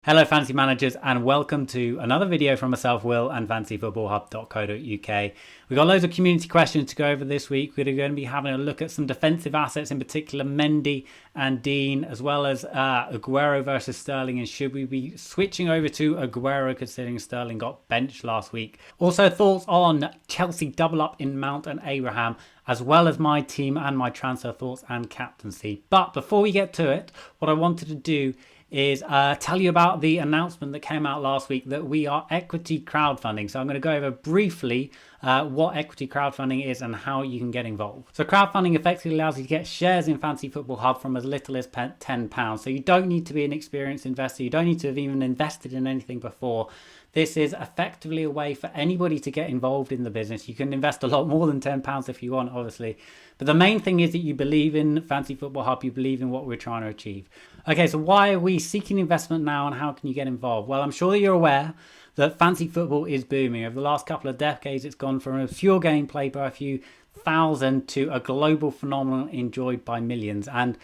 Hello fantasy managers, and welcome to another video from myself, Will, and fantasyfootballhub.co.uk. We've got loads of community questions to go over this week. We're going to be having a look at some defensive assets, in particular Mendy and Dean, as well as Aguero versus Sterling, and should we be switching over to Aguero considering Sterling got benched last week. Also thoughts on Chelsea double up in Mount and Abraham, as well as my team and my transfer thoughts and captaincy. But before we get to it, what I wanted to do is tell you about the announcement that came out last week that we are equity crowdfunding. So I'm going to go over briefly what equity crowdfunding is and how you can get involved. So crowdfunding effectively allows you to get shares in Fantasy Football Hub from as little as £10. So you don't need to be an experienced investor. You don't need to have even invested in anything before. This is effectively a way for anybody to get involved in the business. You can invest a lot more than £10 if you want, obviously. But the main thing is that you believe in Fantasy Football Hub, you believe in what we're trying to achieve. Okay, so why are we seeking investment now and how can you get involved? Well, I'm sure that you're aware that fantasy football is booming. Over the last couple of decades, it's gone from a pure gameplay by a few thousand to a global phenomenon enjoyed by millions. And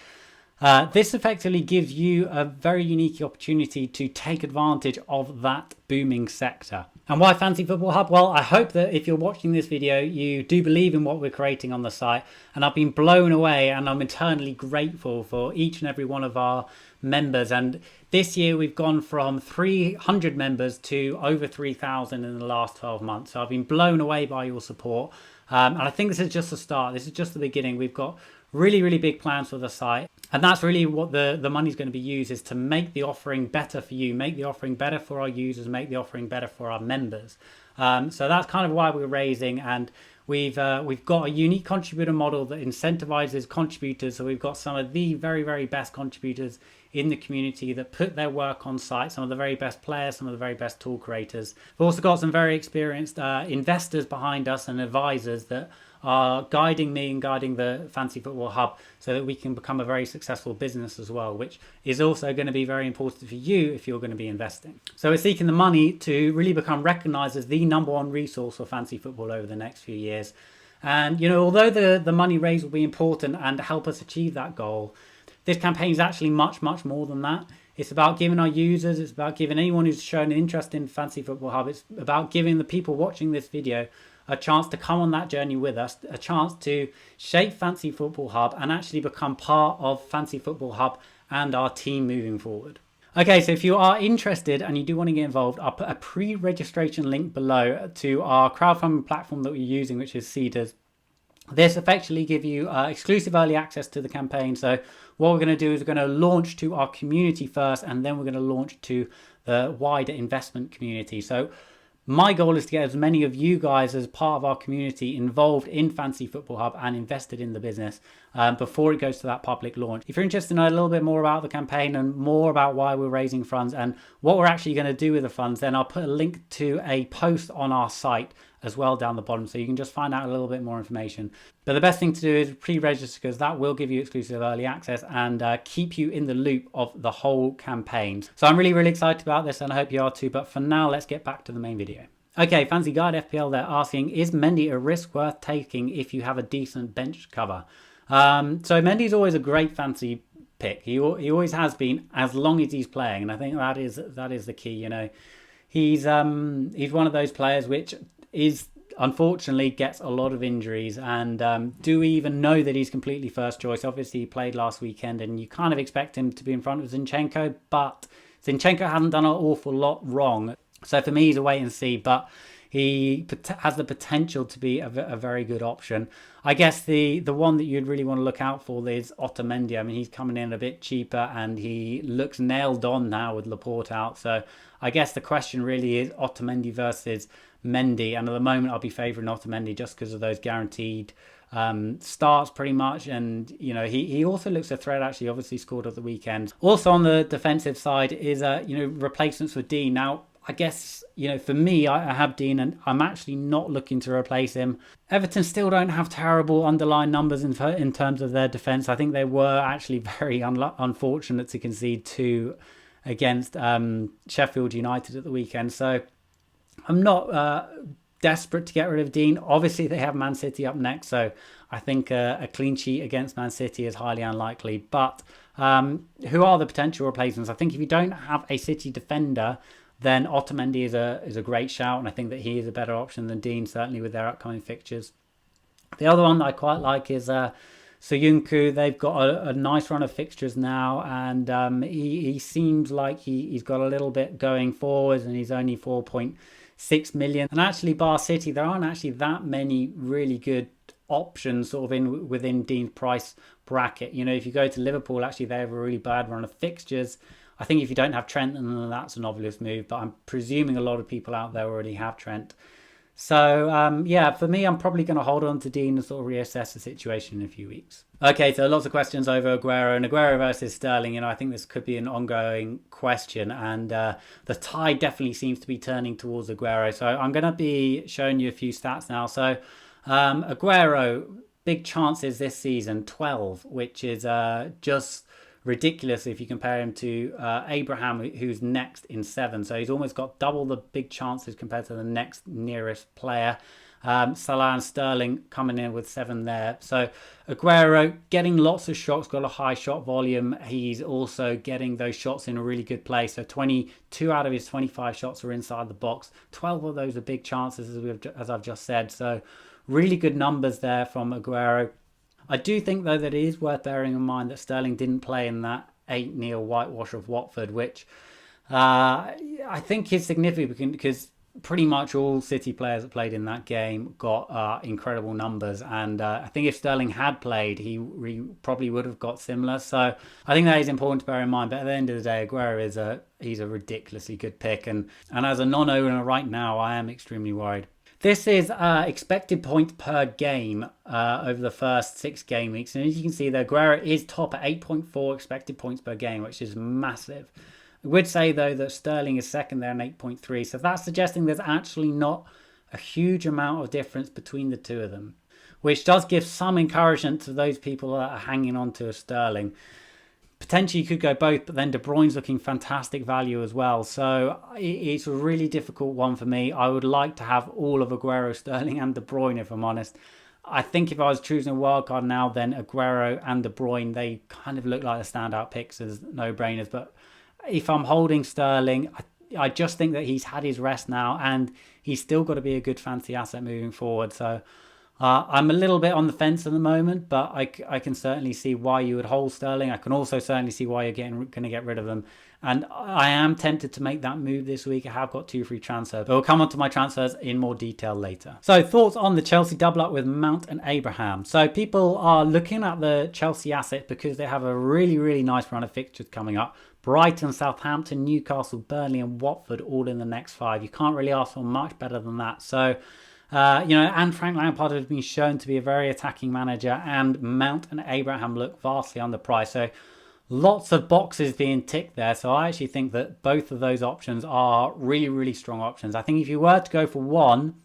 this effectively gives you a very unique opportunity to take advantage of that booming sector. And why Fantasy Football Hub? Well, I hope that if you're watching this video, you do believe in what we're creating on the site. And I've been blown away and I'm eternally grateful for each and every one of our members. And this year we've gone from 300 members to over 3,000 in the last 12 months. So I've been blown away by your support. And I think this is just the start. This is just the beginning. We've got really big plans for the site. And that's really what the money's going to be used, is to make the offering better for you, make the offering better for our users, make the offering better for our members. So that's kind of why we're raising, and we've got a unique contributor model that incentivizes contributors. So we've got some of the very best contributors in the community that put their work on site, some of the very best players, some of the very best tool creators. We've also got some very experienced investors behind us and advisors that are guiding me and guiding the Fantasy Football Hub so that we can become a very successful business as well, which is also going to be very important for you if you're going to be investing. So we're seeking the money to really become recognized as the #1 resource for fantasy football over the next few years. And, you know, although the money raised will be important and help us achieve that goal, this campaign is actually much more than that. It's about giving our users, it's about giving anyone who's shown an interest in Fantasy Football Hub, it's about giving the people watching this video a chance to come on that journey with us, a chance to shape Fantasy Football Hub and actually become part of Fantasy Football Hub and our team moving forward. Okay, so if you are interested and you do want to get involved, I'll put a pre-registration link below to our crowdfunding platform that we're using, which is Seeders. This effectively gives you exclusive early access to the campaign. So what we're going to do is we're going to launch to our community first, and then we're going to launch to the wider investment community. So my goal is to get as many of you guys as part of our community involved in Fantasy Football Hub and invested in the business before it goes to that public launch. If you're interested to know a little bit more about the campaign and more about why we're raising funds and what we're actually going to do with the funds, then I'll put a link to a post on our site as well down the bottom, so you can just find out a little bit more information. But the best thing to do is pre-register, because that will give you exclusive early access and keep you in the loop of the whole campaign. So I'm really excited about this, and I hope you are too. But for now, let's get back to the main video. Okay, Fantasy Guide FPL, they're asking, is Mendy a risk worth taking if you have a decent bench cover? So Mendy's always a great fantasy pick. He always has been, as long as he's playing, and I think that is the key. You know, he's one of those players which is unfortunately gets a lot of injuries, and do we even know that he's completely first choice? Obviously he played last weekend and you kind of expect him to be in front of Zinchenko, but Zinchenko hasn't done an awful lot wrong, so for me he's a wait and see, but he has the potential to be a very good option. I guess the one that you'd really want to look out for is Otamendi. I mean, he's coming in a bit cheaper and he looks nailed on now with Laporte out. So I guess the question really is Otamendi versus Mendy. And at the moment, I'll be favouring Otamendi just because of those guaranteed starts pretty much. And, you know, he also looks a threat, actually, obviously scored at the weekend. Also on the defensive side is, replacements for Dean. Now, I guess, you know, for me, I have Dean and I'm actually not looking to replace him. Everton still don't have terrible underlying numbers in terms of their defence. I think they were actually very unfortunate to concede 2 against Sheffield United at the weekend. So I'm not desperate to get rid of Dean. Obviously, they have Man City up next, so I think a clean sheet against Man City is highly unlikely. But who are the potential replacements? I think if you don't have a City defender, then Otamendi is a great shout, and I think that he is a better option than Dean, certainly with their upcoming fixtures. The other one that I quite like is Soyuncu. They've got a nice run of fixtures now, and he seems like he's got a little bit going forwards, and he's only 4.6 million. And actually, bar City, there aren't actually that many really good options sort of within Dean's price bracket. You know, if you go to Liverpool, actually they have a really bad run of fixtures. I think if you don't have Trent, then that's an obvious move, but I'm presuming a lot of people out there already have Trent. So, yeah, for me, I'm probably going to hold on to Dean and sort of reassess the situation in a few weeks. Okay, so lots of questions over Aguero. And Aguero versus Sterling, you know, I think this could be an ongoing question. And the tide definitely seems to be turning towards Aguero. So I'm going to be showing you a few stats now. So Aguero, big chances this season, 12, which is just ridiculous if you compare him to Abraham, who's next in 7. So he's almost got double the big chances compared to the next nearest player. Salah and Sterling coming in with 7 there. So Aguero getting lots of shots, got a high shot volume. He's also getting those shots in a really good place. So 22 out of his 25 shots are inside the box. 12 of those are big chances, as I've just said. So really good numbers there from Aguero. I do think, though, that it is worth bearing in mind that Sterling didn't play in that 8-0 whitewash of Watford, which I think is significant because pretty much all City players that played in that game got incredible numbers. And I think if Sterling had played, he probably would have got similar. So I think that is important to bear in mind. But at the end of the day, Aguero he's a ridiculously good pick. And as a non-owner right now, I am extremely worried. This is expected points per game over the first 6 game weeks. And as you can see there, Aguero is top at 8.4 expected points per game, which is massive. I would say, though, that Sterling is second there in 8.3. So that's suggesting there's actually not a huge amount of difference between the two of them, which does give some encouragement to those people that are hanging on to a Sterling. Potentially you could go both, but then De Bruyne's looking fantastic value as well. So it's a really difficult one for me. I would like to have all of Aguero, Sterling and De Bruyne, if I'm honest. I think if I was choosing a wildcard now, then Aguero and De Bruyne, they kind of look like the standout picks as no-brainers. But if I'm holding Sterling, I just think that he's had his rest now and he's still got to be a good fancy asset moving forward. So I'm a little bit on the fence at the moment, but I can certainly see why you would hold Sterling. I can also certainly see why you're going to get rid of him. And I am tempted to make that move this week. I have got 2 free transfers, but we'll come on to my transfers in more detail later. So thoughts on the Chelsea double up with Mount and Abraham. So people are looking at the Chelsea asset because they have a really, really nice run of fixtures coming up. Brighton, Southampton, Newcastle, Burnley and Watford all in the next 5. You can't really ask for much better than that. So and Frank Lampard has been shown to be a very attacking manager, and Mount and Abraham look vastly underpriced. So lots of boxes being ticked there. So I actually think that both of those options are really, really strong options. I think if you were to go for one,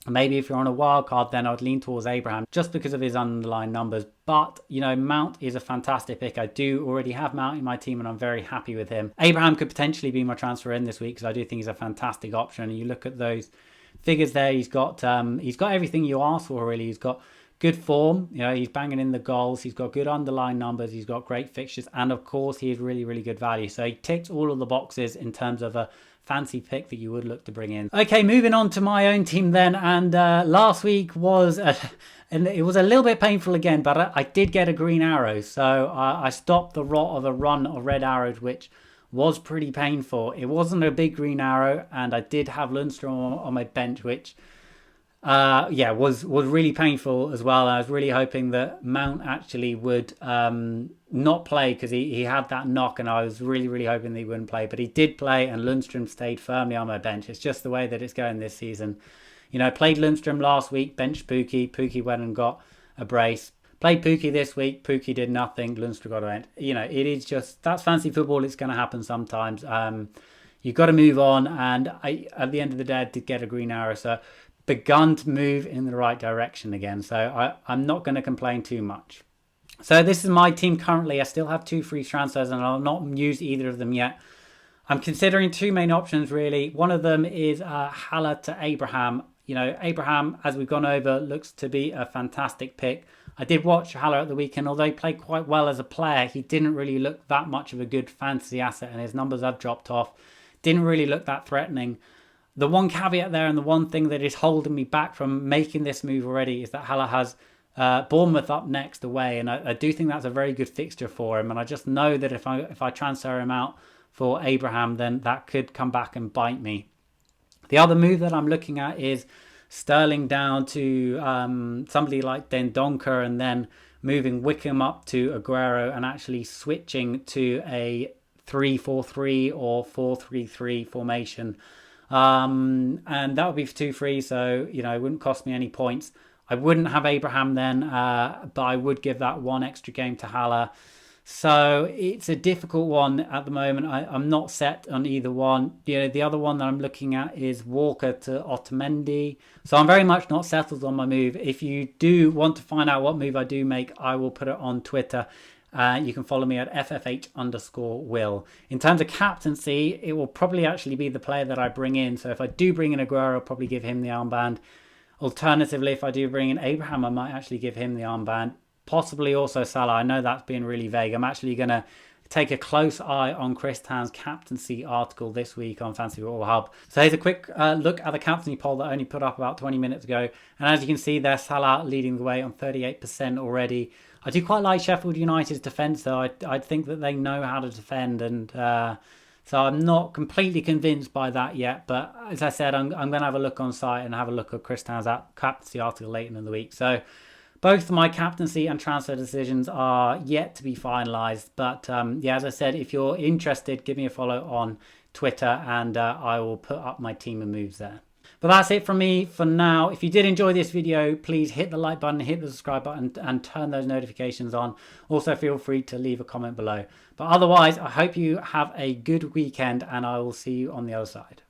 maybe if you're on a wild card, then I'd lean towards Abraham just because of his underlying numbers. But, Mount is a fantastic pick. I do already have Mount in my team and I'm very happy with him. Abraham could potentially be my transfer in this week because I do think he's a fantastic option. And you look at those figures there, he's got everything you ask for, really. He's got good form, he's banging in the goals, he's got good underlying numbers, he's got great fixtures, and of course he is really, really good value. So he ticks all of the boxes in terms of a fancy pick that you would look to bring in. Okay, moving on to my own team then, and last week was and it was a little bit painful again, but I did get a green arrow, so I stopped the rot of a run of red arrows, which was pretty painful. It wasn't a big green arrow, and I did have Lundstrom on my bench, which was really painful as well. I was really hoping that Mount actually would not play because he had that knock, and I was really, really hoping that he wouldn't play. But he did play, and Lundstrom stayed firmly on my bench. It's just the way that it's going this season. Played Lundstrom last week, benched Pukki. Pukki went and got a brace. Played Pukki this week. Pukki did nothing. Lundstrom got a bench. It is just, that's fancy football. It's going to happen sometimes. You've got to move on. And at the end of the day, I did get a green arrow. So begun to move in the right direction again. So I'm not going to complain too much. So this is my team currently. I still have 2 free transfers and I'll not use either of them yet. I'm considering 2 main options really. One of them is Haller to Abraham. Abraham, as we've gone over, looks to be a fantastic pick. I did watch Haller at the weekend. Although he played quite well as a player, he didn't really look that much of a good fantasy asset, and his numbers have dropped off. Didn't really look that threatening. The one caveat there, and the one thing that is holding me back from making this move already, is that Haller has Bournemouth up next away, and I do think that's a very good fixture for him. And I just know that if I transfer him out for Abraham, then that could come back and bite me. The other move that I'm looking at is Sterling down to somebody like Dendoncker, and then moving Wickham up to Aguero, and actually switching to a 3-4-3 or 4-3-3 formation. And that would be for 2 free, so it wouldn't cost me any points. I wouldn't have Abraham then, but I would give that one extra game to Haller. So it's a difficult one at the moment. I'm not set on either one. The other one that I'm looking at is Walker to Otamendi. So I'm very much not settled on my move. If you do want to find out what move I do make, I will put it on Twitter. You can follow me at FFH_Will. In terms of captaincy, it will probably actually be the player that I bring in. So if I do bring in Aguero, I'll probably give him the armband. Alternatively, if I do bring in Abraham, I might actually give him the armband. Possibly also Salah. I know that's being really vague. I'm actually going to take a close eye on Chris Tan's captaincy article this week on Fantasy Football Hub. So here's a quick look at the captaincy poll that I only put up about 20 minutes ago. And as you can see there, Salah leading the way on 38% already. I do quite like Sheffield United's defence, though. I think that they know how to defend, and so I'm not completely convinced by that yet. But as I said, I'm going to have a look on site and have a look at Chris Tan's captaincy article later in the week. So both of my captaincy and transfer decisions are yet to be finalised. But as I said, if you're interested, give me a follow on Twitter, and I will put up my team and moves there. But that's it from me for now. If you did enjoy this video, please hit the like button, hit the subscribe button, and turn those notifications on. Also, feel free to leave a comment below. But otherwise, I hope you have a good weekend, and I will see you on the other side.